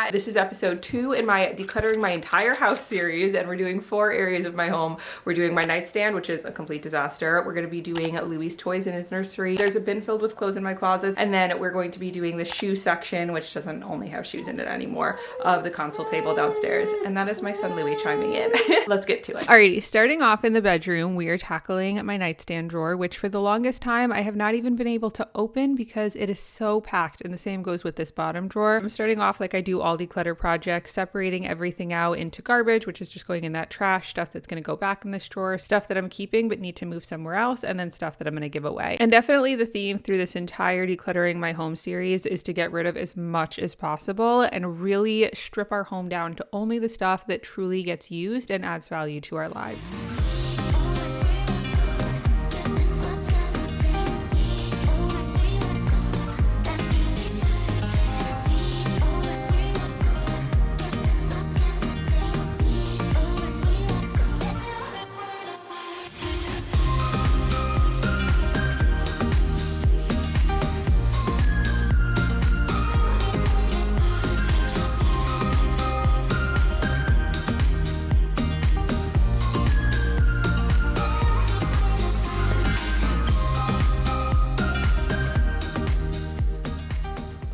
Kat. This is episode 2 in my Decluttering My Entire House series, and we're doing 4 areas of my home. We're doing my nightstand, which is a complete disaster. We're going to be doing Louie's toys in his nursery. There's a bin filled with clothes in my closet, and then we're going to be doing the shoe section, which doesn't only have shoes in it anymore, of the console table downstairs. And that is my son Louie chiming in. Let's get to it. Alrighty, starting off in the bedroom, we are tackling my nightstand drawer, which for the longest time I have not even been able to open because it is so packed, and the same goes with this bottom drawer. I'm starting off like I do all declutter projects, separating everything out into garbage, which is just going in that trash, stuff that's going to go back in this drawer, stuff that I'm keeping but need to move somewhere else, and then stuff that I'm going to give away. And definitely the theme through this entire Decluttering My Home series is to get rid of as much as possible and really strip our home down to only the stuff that truly gets used and adds value to our lives.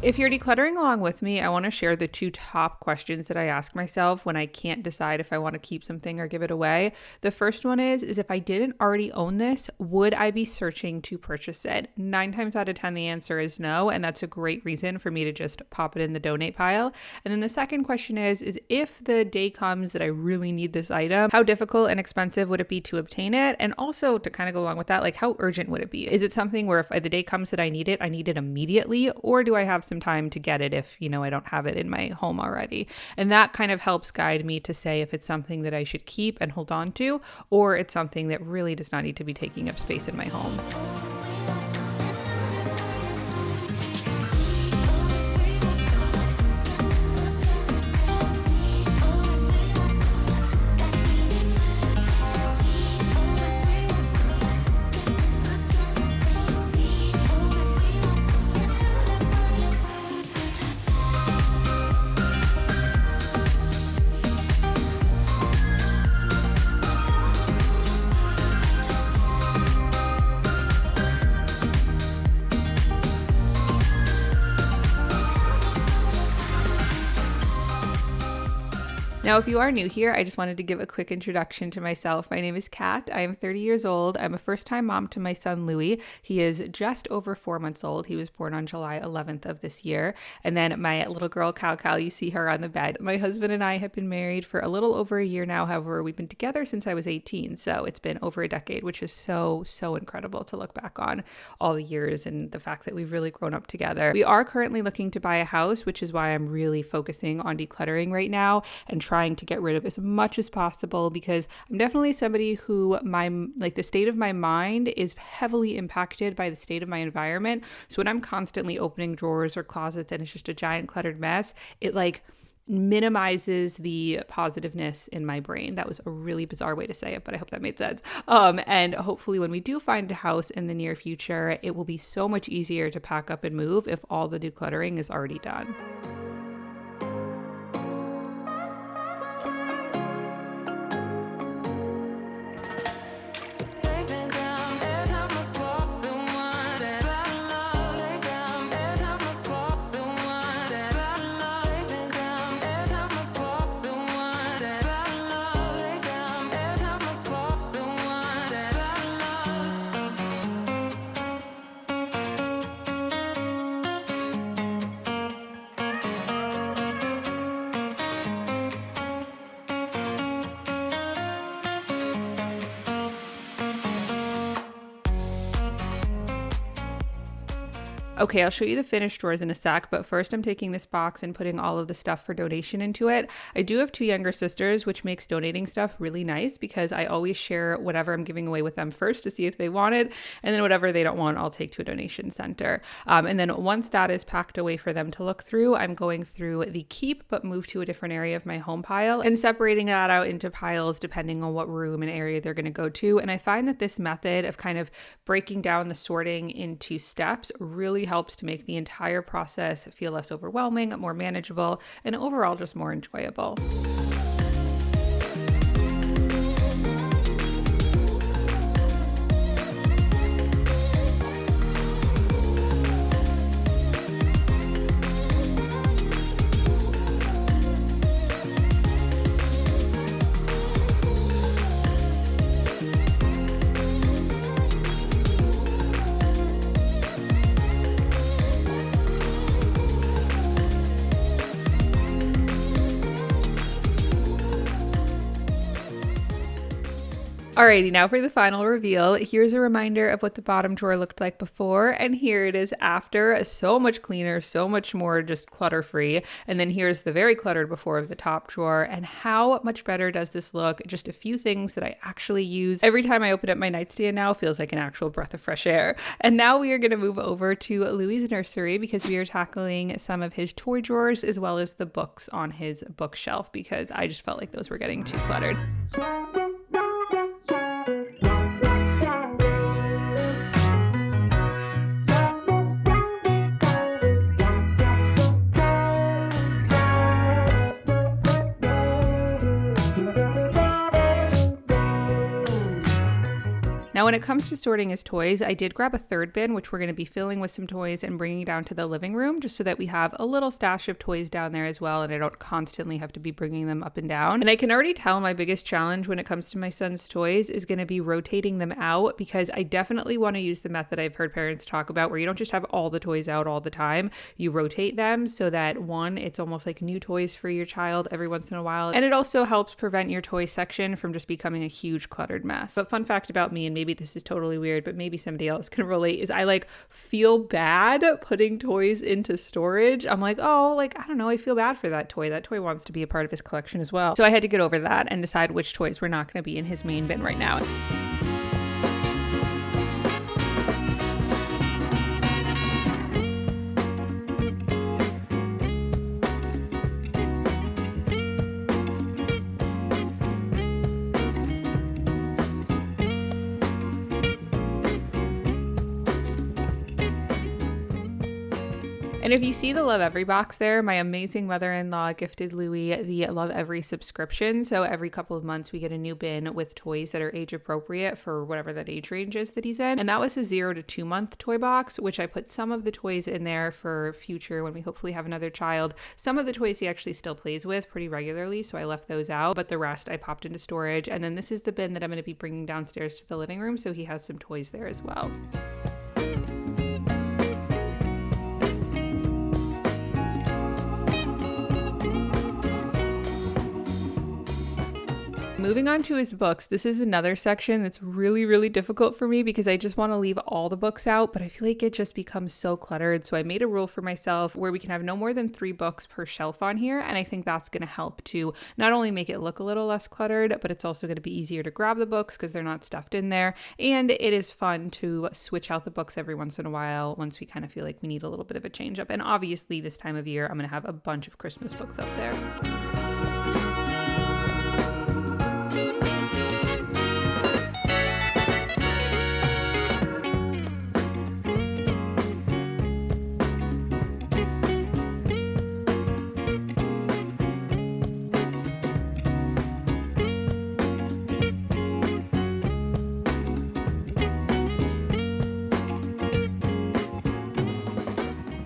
If you're decluttering along with me, I want to share the 2 top questions that I ask myself when I can't decide if I want to keep something or give it away. The first one is if I didn't already own this, would I be searching to purchase it? 9 times out of 10, the answer is no, and that's a great reason for me to just pop it in the donate pile. And then the second question is if the day comes that I really need this item, how difficult and expensive would it be to obtain it? And also to kind of go along with that, like how urgent would it be? Is it something where if the day comes that I need it immediately, or do I have some time to get it if, I don't have it in my home already? And that kind of helps guide me to say if it's something that I should keep and hold on to, or it's something that really does not need to be taking up space in my home. Now, if you are new here, I just wanted to give a quick introduction to myself. My name is Kat. I am 30 years old. I'm a first-time mom to my son, Louie. He is just over 4 months old. He was born on July 11th of this year. And then my little girl, Cal, you see her on the bed. My husband and I have been married for a little over a year now. However, we've been together since I was 18. So it's been over a decade, which is so incredible to look back on all the years and the fact that we've really grown up together. We are currently looking to buy a house, which is why I'm really focusing on decluttering right now and trying to get rid of as much as possible, because I'm definitely somebody who the state of my mind is heavily impacted by the state of my environment. So when I'm constantly opening drawers or closets and it's just a giant cluttered mess, it minimizes the positiveness in my brain. That was a really bizarre way to say it, but I hope that made sense. And hopefully when we do find a house in the near future, it will be so much easier to pack up and move if all the decluttering is already done. Okay, I'll show you the finished drawers in a sec, but first I'm taking this box and putting all of the stuff for donation into it. I do have 2 younger sisters, which makes donating stuff really nice because I always share whatever I'm giving away with them first to see if they want it, and then whatever they don't want, I'll take to a donation center. And then once that is packed away for them to look through, I'm going through the keep but move to a different area of my home pile and separating that out into piles depending on what room and area they're going to go to. And I find that this method of kind of breaking down the sorting into steps really helps to make the entire process feel less overwhelming, more manageable, and overall just more enjoyable. Alrighty, now for the final reveal. Here's a reminder of what the bottom drawer looked like before, and here it is after. So much cleaner, so much more just clutter-free. And then here's the very cluttered before of the top drawer, and how much better does this look? Just a few things that I actually use. Every time I open up my nightstand now, feels like an actual breath of fresh air. And now we are going to move over to Louie's nursery because we are tackling some of his toy drawers as well as the books on his bookshelf because I just felt like those were getting too cluttered. Now, when it comes to sorting his toys, I did grab a third bin, which we're going to be filling with some toys and bringing down to the living room, just so that we have a little stash of toys down there as well, and I don't constantly have to be bringing them up and down. And I can already tell my biggest challenge when it comes to my son's toys is going to be rotating them out, because I definitely want to use the method I've heard parents talk about, where you don't just have all the toys out all the time. You rotate them so that, one, it's almost like new toys for your child every once in a while, and it also helps prevent your toy section from just becoming a huge cluttered mess. But fun fact about me, and maybe this is totally weird, but maybe somebody else can relate, is I feel bad putting toys into storage. I'm like, oh, I don't know, I feel bad for that toy. That toy wants to be a part of his collection as well. So I had to get over that and decide which toys were not going to be in his main bin right now. And if you see the Love box there, my amazing mother-in-law gifted Louie the Love subscription. So every couple of months we get a new bin with toys that are age appropriate for whatever that age range is that he's in. And that was a 0 to 2 month toy box, which I put some of the toys in there for future when we hopefully have another child. Some of the toys he actually still plays with pretty regularly, so I left those out, but the rest I popped into storage. And then this is the bin that I'm going to be bringing downstairs to the living room, so he has some toys there as well. Moving on to his books, this is another section that's really, really difficult for me because I just want to leave all the books out, but I feel like it just becomes so cluttered. So I made a rule for myself where we can have no more than 3 books per shelf on here. And I think that's going to help to not only make it look a little less cluttered, but it's also going to be easier to grab the books because they're not stuffed in there. And it is fun to switch out the books every once in a while once we kind of feel like we need a little bit of a change up. And obviously this time of year, I'm going to have a bunch of Christmas books up there.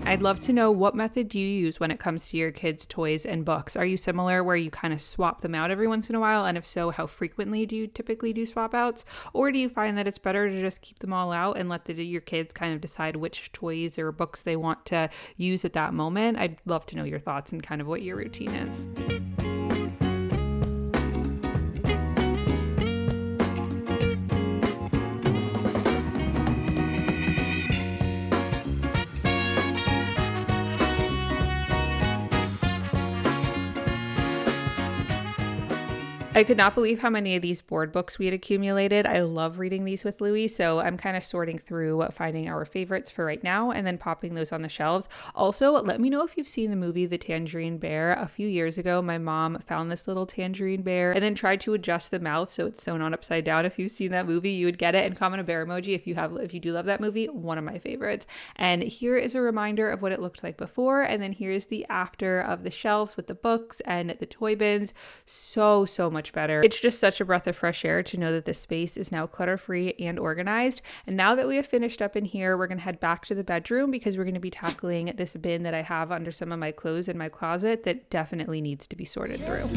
I'd love to know, what method do you use when it comes to your kids' toys and books? Are you similar where you kind of swap them out every once in a while? And if so, how frequently do you typically do swap outs? Or do you find that it's better to just keep them all out and let your kids kind of decide which toys or books they want to use at that moment? I'd love to know your thoughts and kind of what your routine is. I could not believe how many of these board books we had accumulated. I love reading these with Louie, so I'm kind of sorting through finding our favorites for right now and then popping those on the shelves. Also, let me know if you've seen the movie The Tangerine Bear. A few years ago, my mom found this little tangerine bear and then tried to adjust the mouth so it's sewn on upside down. If you've seen that movie, you would get it. And comment a bear emoji if you do love that movie. One of my favorites. And here is a reminder of what it looked like before, and then here's the after of the shelves with the books and the toy bins. So much better. It's just such a breath of fresh air to know that this space is now clutter-free and organized. And now that we have finished up in here, we're going to head back to the bedroom because we're going to be tackling this bin that I have under some of my clothes in my closet that definitely needs to be sorted through.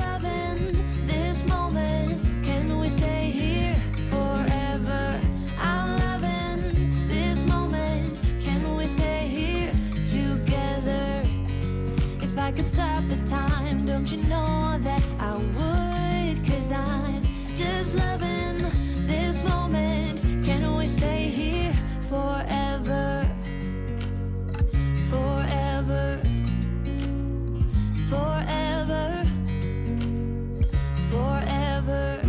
If I could stop the time, don't you know that I would? 'Cause I'm just loving this moment. Can we stay here forever? Forever. Forever. Forever.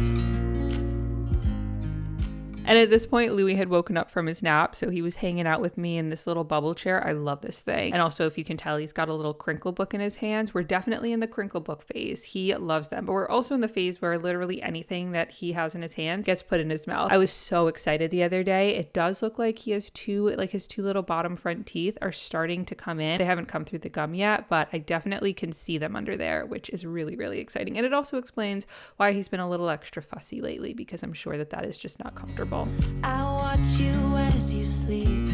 And at this point, Louie had woken up from his nap, so he was hanging out with me in this little bubble chair. I love this thing. And also, if you can tell, he's got a little crinkle book in his hands. We're definitely in the crinkle book phase. He loves them, but we're also in the phase where literally anything that he has in his hands gets put in his mouth. I was so excited the other day. It does look like he has his two little bottom front teeth are starting to come in. They haven't come through the gum yet, but I definitely can see them under there, which is really, really exciting. And it also explains why he's been a little extra fussy lately, because I'm sure that is just not comfortable. I watch you as you sleep.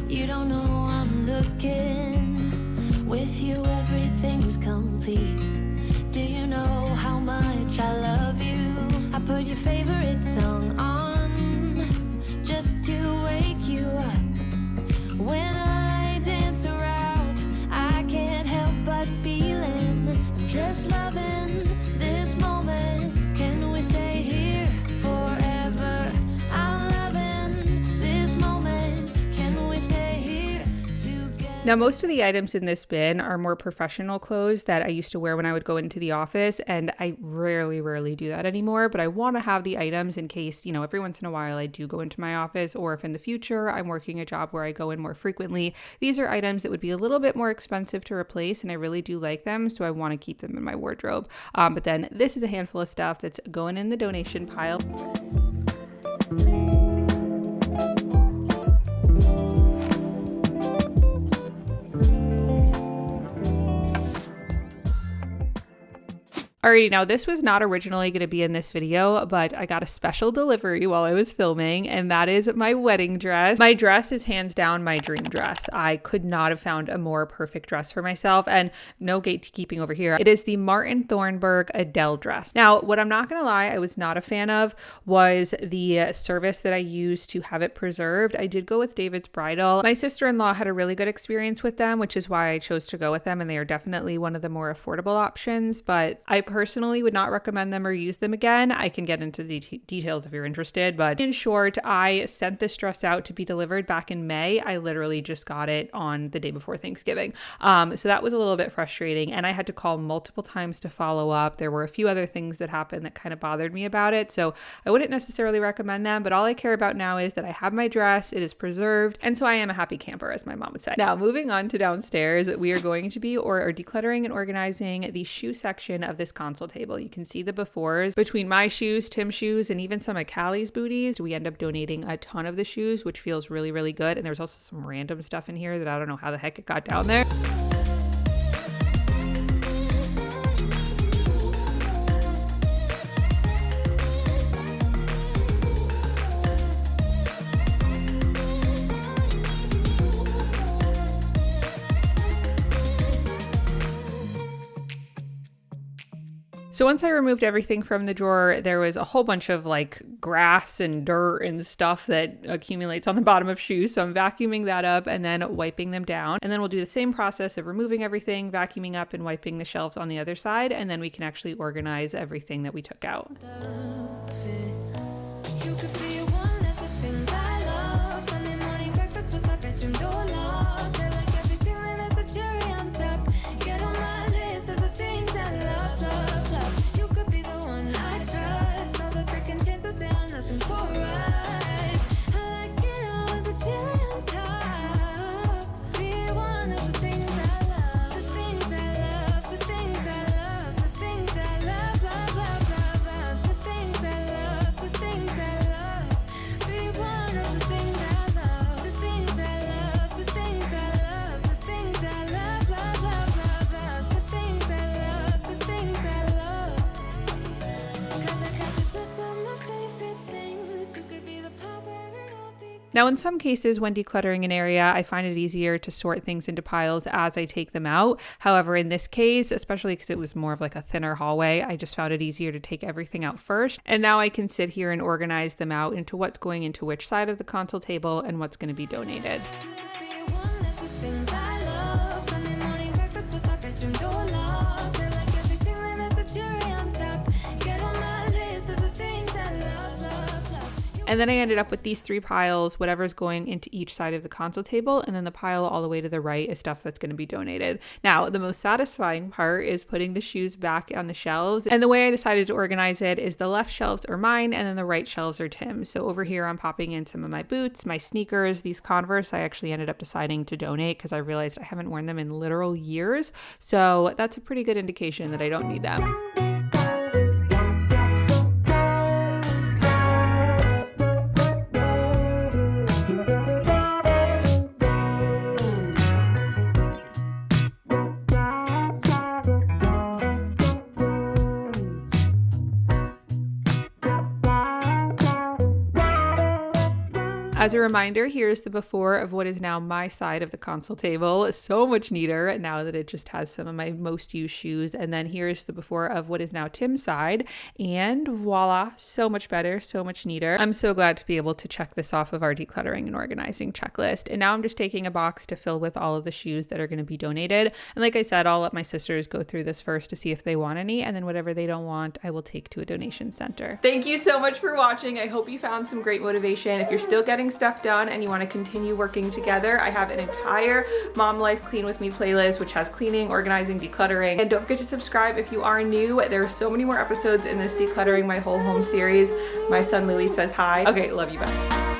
You don't know I'm looking. With you everything's complete. Do you know how much I love you? I put your favorite song on just to wake you up. When I dance around, I can't help but feeling I'm just loving this moment. Can we stay here forever? I'm loving this moment. Can we stay here together? Now, most of the items in this bin are more professional clothes that I used to wear when I would go into the office, and I rarely do that anymore, but I want to have the items in case, every once in a while I do go into my office, or if in the future I'm working a job where I go in more frequently. These are items that would be a little bit more expensive to replace, and I really do like them, so I want to keep them in my wardrobe. But then this is a handful of stuff that's going in the donation pile. Alrighty, now this was not originally going to be in this video, but I got a special delivery while I was filming, and that is my wedding dress. My dress is hands down my dream dress. I could not have found a more perfect dress for myself, and no gatekeeping over here. It is the Martin Thornburg Adele dress. Now, what I'm not going to lie, I was not a fan of was the service that I used to have it preserved. I did go with David's Bridal. My sister-in-law had a really good experience with them, which is why I chose to go with them, and they are definitely one of the more affordable options, but I personally would not recommend them or use them again. I can get into the details if you're interested, but in short, I sent this dress out to be delivered back in May. I literally just got it on the day before Thanksgiving. So that was a little bit frustrating, and I had to call multiple times to follow up. There were a few other things that happened that kind of bothered me about it, so I wouldn't necessarily recommend them, but all I care about now is that I have my dress, it is preserved, and so I am a happy camper, as my mom would say. Now, moving on to downstairs, we are going to be decluttering and organizing the shoe section of this console table. You can see the befores. Between my shoes, Tim's shoes, and even some of Callie's booties, we end up donating a ton of the shoes, which feels really, really good. And there's also some random stuff in here that I don't know how the heck it got down there. So once I removed everything from the drawer, there was a whole bunch of grass and dirt and stuff that accumulates on the bottom of shoes. So I'm vacuuming that up and then wiping them down. And then we'll do the same process of removing everything, vacuuming up and wiping the shelves on the other side. And then we can actually organize everything that we took out. You could be one of the things I love. Sunday morning breakfast with my bedroom door locked. I like everything that has a cherry on top. Get on my list of the things I love. You could be the one I Now, in some cases, when decluttering an area, I find it easier to sort things into piles as I take them out. However, in this case, especially because it was more of like a thinner hallway, I just found it easier to take everything out first. And now I can sit here and organize them out into what's going into which side of the console table and what's going to be donated. And then I ended up with these 3 piles, whatever's going into each side of the console table, and then the pile all the way to the right is stuff that's going to be donated. Now, the most satisfying part is putting the shoes back on the shelves. And the way I decided to organize it is the left shelves are mine, and then the right shelves are Tim's. So over here, I'm popping in some of my boots, my sneakers, these Converse. I actually ended up deciding to donate because I realized I haven't worn them in literal years. So that's a pretty good indication that I don't need them. As a reminder, here's the before of what is now my side of the console table. So much neater now that it just has some of my most used shoes. And then here's the before of what is now Tim's side. And voila, so much better, so much neater. I'm so glad to be able to check this off of our decluttering and organizing checklist. And now I'm just taking a box to fill with all of the shoes that are going to be donated. And like I said, I'll let my sisters go through this first to see if they want any. And then whatever they don't want, I will take to a donation center. Thank you so much for watching. I hope you found some great motivation. If you're still getting stuff done and you want to continue working together, I have an entire Mom Life Clean With Me playlist which has cleaning, organizing, decluttering. And don't forget to subscribe if you are new. There are so many more episodes in this Decluttering My Whole Home series. My son Louie says hi. Okay, love you, bye.